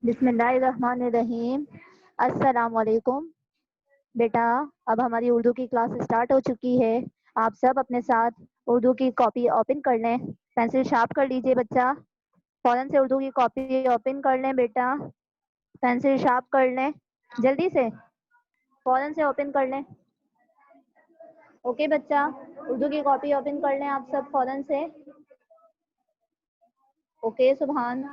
बिस्मिल्लाहिर्रहमानिर्रहीम। अस्सलाम वालेकुम। बेटा, अब हमारी उर्दू की क्लास स्टार्ट हो चुकी है। आप सब अपने साथ उर्दू की कॉपी ओपन कर लें। पेंसिल शार्प कर लीजिए बच्चा। फौरन से उर्दू की कॉपी ओपन कर लें बेटा। पेंसिल शार्प कर लें, जल्दी से, फौरन से ओपन कर लें। ओके बच्चा, उर्दू की कॉपी ओपन कर लें आप सब फौरन से। ओके सुभान।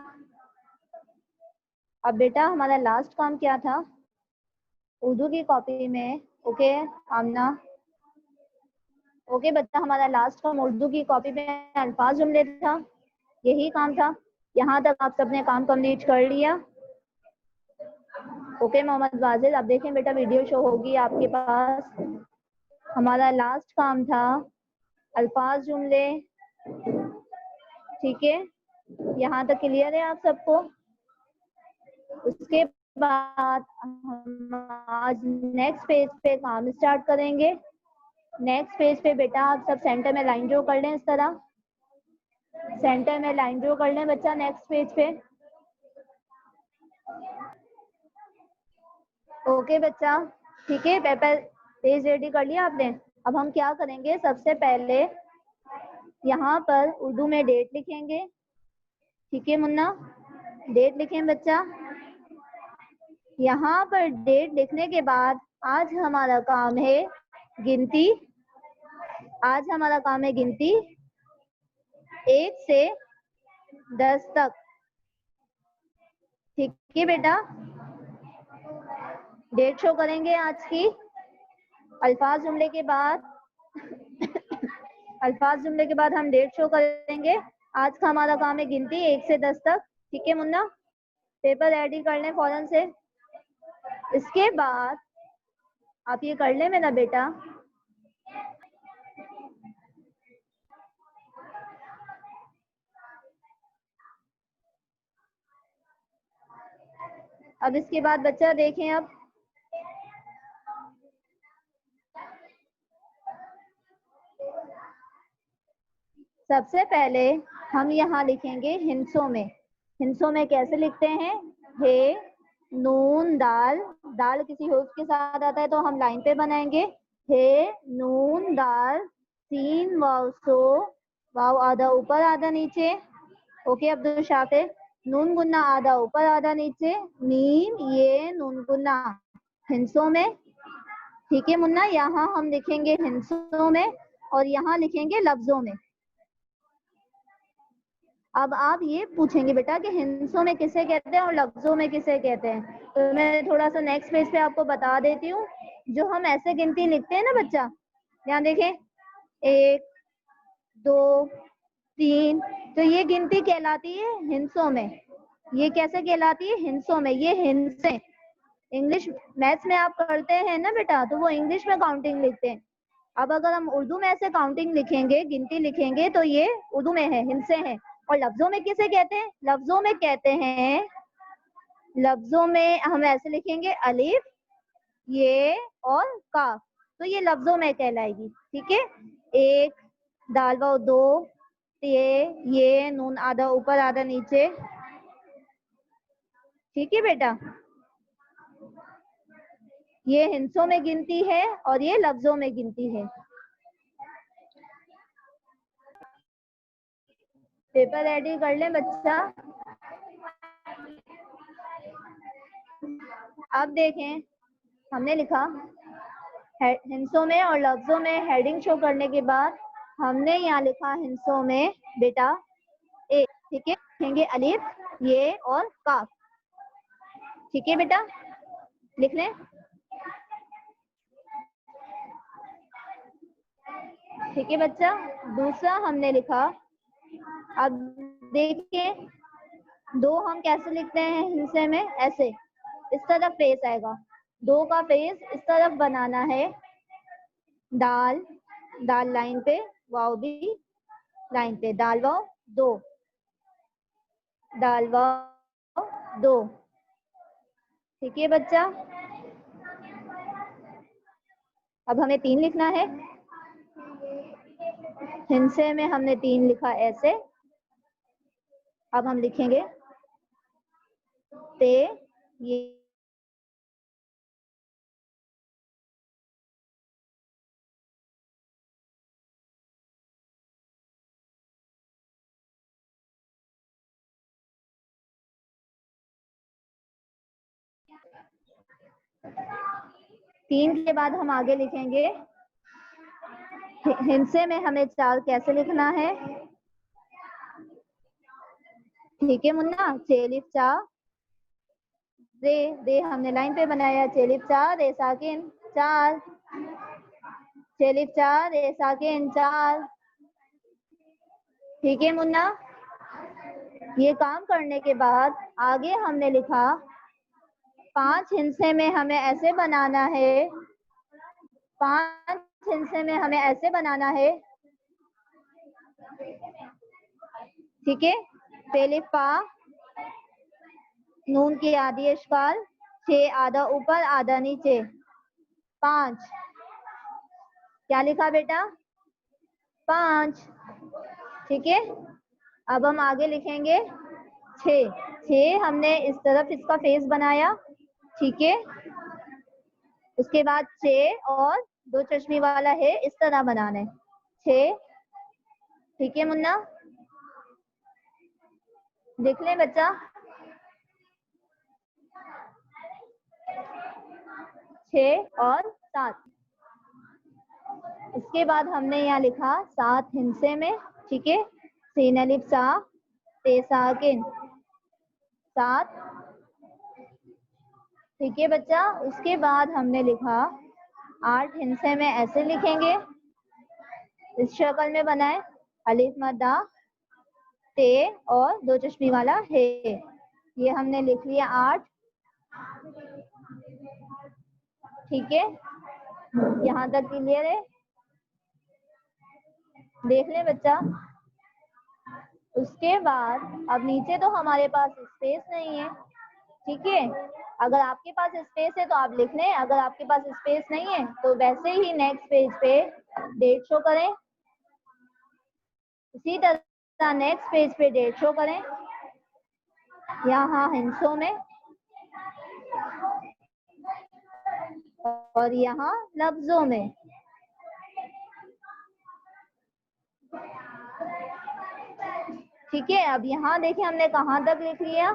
अब बेटा हमारा लास्ट काम क्या था उर्दू की कॉपी में? ओके आमना। ओके बच्चा, हमारा लास्ट काम उर्दू की कॉपी में अल्फाज जुमले था, यही काम था। यहाँ तक आप सबने काम कंप्लीट कर लिया? ओके मोहम्मद वाजिद, अब देखें बेटा वीडियो शो होगी आपके पास। हमारा लास्ट काम था अल्फाज जुमले, ठीक है? यहाँ तक क्लियर है आप सबको? उसके बाद हम आज नेक्स्ट पेज पे काम स्टार्ट करेंगे। नेक्स्ट पेज पे बेटा आप सब सेंटर में लाइन ड्रॉ कर लें, इस तरह सेंटर में लाइन ड्रॉ कर लें बच्चा नेक्स्ट पेज पे। ओके बच्चा, ठीक है, पेपर पेज रेडी कर लिया आपने? अब हम क्या करेंगे, सबसे पहले यहाँ पर उर्दू में डेट लिखेंगे, ठीक है मुन्ना? डेट लिखें बच्चा। यहाँ पर डेट लिखने के बाद आज हमारा काम है गिनती। आज हमारा काम है गिनती 1 से 10 तक, ठीक है बेटा? डेट शो करेंगे आज की। अल्फाज जुमले के बाद अल्फाज जुमले के बाद हम डेट शो करेंगे। आज का हमारा काम है गिनती 1 से 10 तक, ठीक है मुन्ना? पेपर रेडी कर लें फौरन से। इसके बाद आप ये कर लें मेरा बेटा, अब इसके बाद बच्चा देखें, अब सबसे पहले हम यहाँ लिखेंगे हिंसों में। हिंसों में कैसे लिखते हैं? हे नून दाल, दाल किसी हुर्फ के साथ आता है तो हम लाइन पे बनाएंगे। हे नून दाल सीन वाव सो, वाव आधा ऊपर आधा नीचे। ओके अब्दुल शाफे, नून गुन्ना आधा ऊपर आधा नीचे, मीम ये नून गुन्ना हिंसों में, ठीक है मुन्ना? यहाँ हम लिखेंगे हिंसों में और यहाँ लिखेंगे लफ्जों में। अब आप ये पूछेंगे बेटा कि हिंसों में किसे कहते हैं और लफ्जों में किसे कहते हैं, तो मैं थोड़ा सा नेक्स्ट पेज पे आपको बता देती हूँ। जो हम ऐसे गिनती लिखते हैं ना बच्चा, यहाँ देखें 1 2 3, तो ये गिनती कहलाती है हिंसों में। ये कैसे कहलाती है? हिंसों में। ये हिंसे इंग्लिश मैथ्स में आप करते हैं ना बेटा, तो वो इंग्लिश में काउंटिंग लिखते हैं। अब अगर हम उर्दू में ऐसे काउंटिंग लिखेंगे, गिनती लिखेंगे, तो ये उर्दू में है, हिंसे हैं। और लफ्जों में किसे कहते हैं? लफ्जों में कहते हैं, लफ्जों में हम ऐसे लिखेंगे अलिफ ये और काफ, तो ये लफ्जों में कहलाएगी, ठीक है? 1 दाल वाव 2 ये नून आधा ऊपर आधा नीचे, ठीक है बेटा? ये हिंसों में गिनती है और ये लफ्जों में गिनती है। पेपर रेडी कर लें बच्चा। अब देखें, हमने लिखा हिंसों में और लफ्जों में, हेडिंग शो करने के बाद हमने यहाँ लिखा हिंसों में बेटा 1, ठीक है? लिखेंगे अलिफ ये और काफ, ठीक है बेटा? लिख लें, ठीक है बच्चा? दूसरा हमने लिखा, अब देखिए 2 हम कैसे लिखते हैं हिंसे में? ऐसे, इस तरफ फेस आएगा, 2 का फेस इस तरफ बनाना है। दाल, दाल लाइन पे, वाव भी लाइन पे, दाल वाव 2, दाल वाव 2, ठीक है बच्चा? अब हमें 3 लिखना है। हिंसे में हमने 3 लिखा ऐसे। अब हम लिखेंगे ते ये तीन के बाद हम आगे लिखेंगे हिंसे में हमें चार कैसे लिखना है। ठीक है मुन्ना, चेलिफ चा रे हमने लाइन पे बनाया, चेलिफ चा रे साकिन चार, चेलिफ चा रे साकिन चार। ठीक है मुन्ना, ये काम करने के बाद आगे हमने लिखा 5 हिंसे में हमें ऐसे बनाना है, 5 हिंसे में हमें ऐसे बनाना है। ठीक है, पहले पा नून की आधी अशकाल 6 आधा ऊपर आधा नीचे 5। क्या लिखा बेटा 5। ठीक है, अब हम आगे लिखेंगे 6 हमने इस तरफ इसका फेस बनाया। ठीक है, उसके बाद 6 और 2 चश्मे वाला है, इस तरह बनाना है 6। ठीक है मुन्ना, देख लें बच्चा 6 और 7। इसके बाद हमने यहाँ लिखा 7 हिंसे में। ठीक है, सीन अलिफ सा ते साकिन 7। ठीक है बच्चा, उसके बाद हमने लिखा 8 हिंसे में ऐसे लिखेंगे, इस शक्ल में बनाए, अलिफ मद्दा ते और 2 चश्मी वाला है, ये हमने लिख लिया 8। ठीक है, यहाँ तक क्लियर है, देख ले बच्चा। उसके बाद अब नीचे तो हमारे पास स्पेस नहीं है। ठीक है, अगर आपके पास स्पेस है तो आप लिख लें, अगर आपके पास स्पेस नहीं है तो वैसे ही नेक्स्ट पेज पे डेट शो करें, इसी तरह नेक्स्ट पेज पे डेट शो करें, यहाँ हिंसों में और यहाँ लफ्जों में। ठीक है, अब यहाँ देखिए हमने कहाँ तक लिख लिया,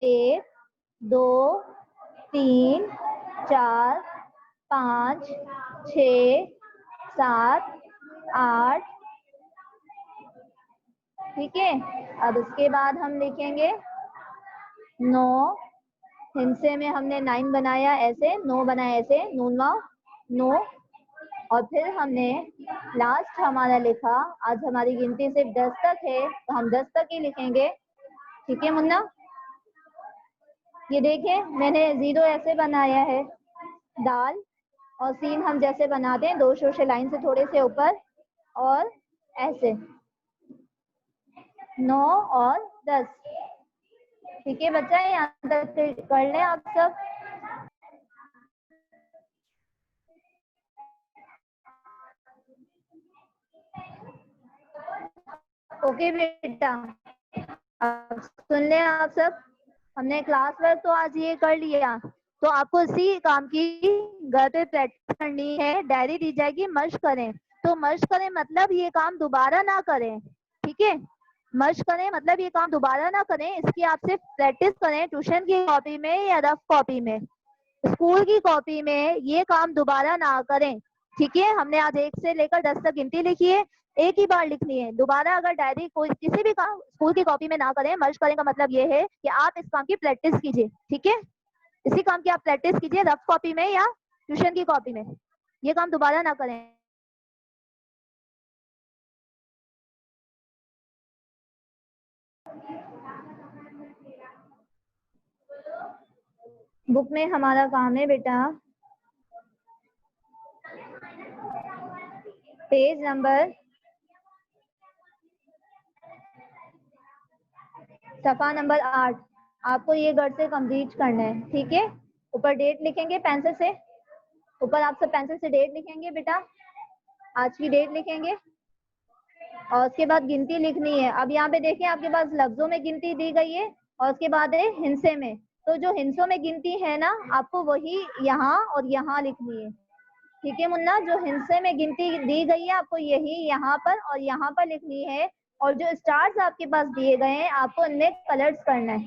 1 2 3 4 5 6 7 8। ठीक है, अब उसके बाद हम लिखेंगे 9 हिंसे में हमने 9 बनाया, ऐसे 9 बनाया, ऐसे नून वाव 9। और फिर हमने लास्ट हमारा लिखा, आज हमारी गिनती सिर्फ 10 तक है तो हम 10 तक ही लिखेंगे। ठीक है मुन्ना, ये देखिए मैंने 0 ऐसे बनाया है, दाल और सीन हम जैसे बनाते हैं 2 शोशे लाइन से थोड़े से ऊपर, और ऐसे 9 और 10। ठीक है बच्चा, यहाँ तक कर लें आप सब। ओके बेटा, अब सुन लें आप सब, हमने क्लास वर्क तो आज ये कर लिया, तो आपको इसी काम की घर पे प्रैक्टिस करनी है, डायरी दी जाएगी, मश्क करें। तो मश्क करें मतलब ये काम दोबारा ना करें। ठीक है, मश्क करें मतलब ये काम दोबारा ना करें, इसकी आप सिर्फ प्रैक्टिस करें, ट्यूशन की कॉपी में या रफ कॉपी में, स्कूल की कॉपी में ये काम दोबारा ना करें। ठीक है, हमने आज 1 से लेकर 10 तक गिनती लिखी है, एक ही बार लिखनी है, दोबारा अगर डायरी कोई किसी भी काम स्कूल की कॉपी में ना करें। मर्ज करें का मतलब ये है कि आप इस काम की प्रैक्टिस कीजिए। ठीक है, इसी काम की आप प्रैक्टिस कीजिए रफ कॉपी में या ट्यूशन की कॉपी में, ये काम दोबारा ना करें। बुक में हमारा काम है बेटा पेज नंबर सफा नंबर 8, आपको ये घर से कंप्लीट करना है। ठीक है, ऊपर डेट लिखेंगे पेंसिल से, ऊपर आप सब पेंसिल से डेट लिखेंगे बेटा, आज की डेट लिखेंगे और उसके बाद गिनती लिखनी है। अब यहाँ पे देखिए आपके पास लफ्जों में गिनती दी गई है और उसके बाद है हिंसे में। तो जो हिस्सों में गिनती है ना, आपको वही यहाँ और यहाँ लिखनी है। ठीक है मुन्ना, जो हिस्से में गिनती दी गई है आपको यही यहाँ पर और यहाँ पर लिखनी है, और जो स्टार्स आपके पास दिए गए हैं आपको उनमें कलर्स करना है,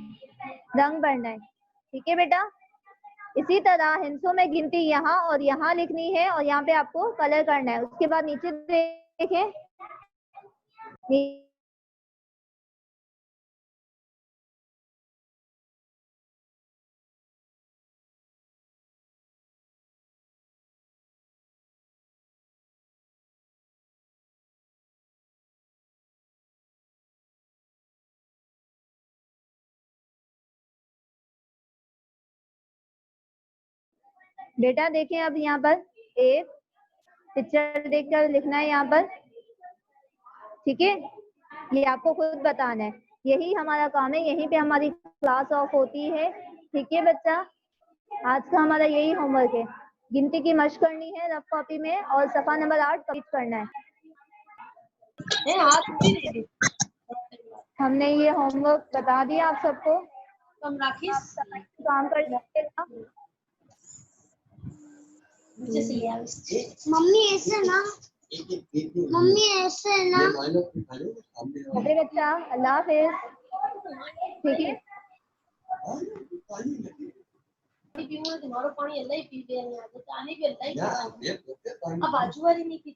रंग भरना है। ठीक है बेटा, इसी तरह हिस्सों में गिनती यहाँ और यहाँ लिखनी है और यहाँ पे आपको कलर करना है। उसके बाद नीचे देखें, बेटा देखें अब यहाँ पर एक पिक्चर देखकर लिखना है यहाँ पर। ठीक है, ये आपको खुद बताना है, यही हमारा काम है, यहीं पे हमारी क्लास ऑफ होती है। ठीक है बच्चा, आज का हमारा यही होमवर्क है, गिनती की मशक करनी है रफ कॉपी में और सफा नंबर 8 कंप्लीट करना है। हमने ये होमवर्क बता दिया आप सबको, काम कर लीजिएगा। मम्मी ऐसे ना, मम्मी ऐसे ना। अरे बच्चा, अल्लाह हाफिज। ठीक है, पानी ಎಲ್ಲ ಪೀವೆ ಬಾಜು ವಾली नहीं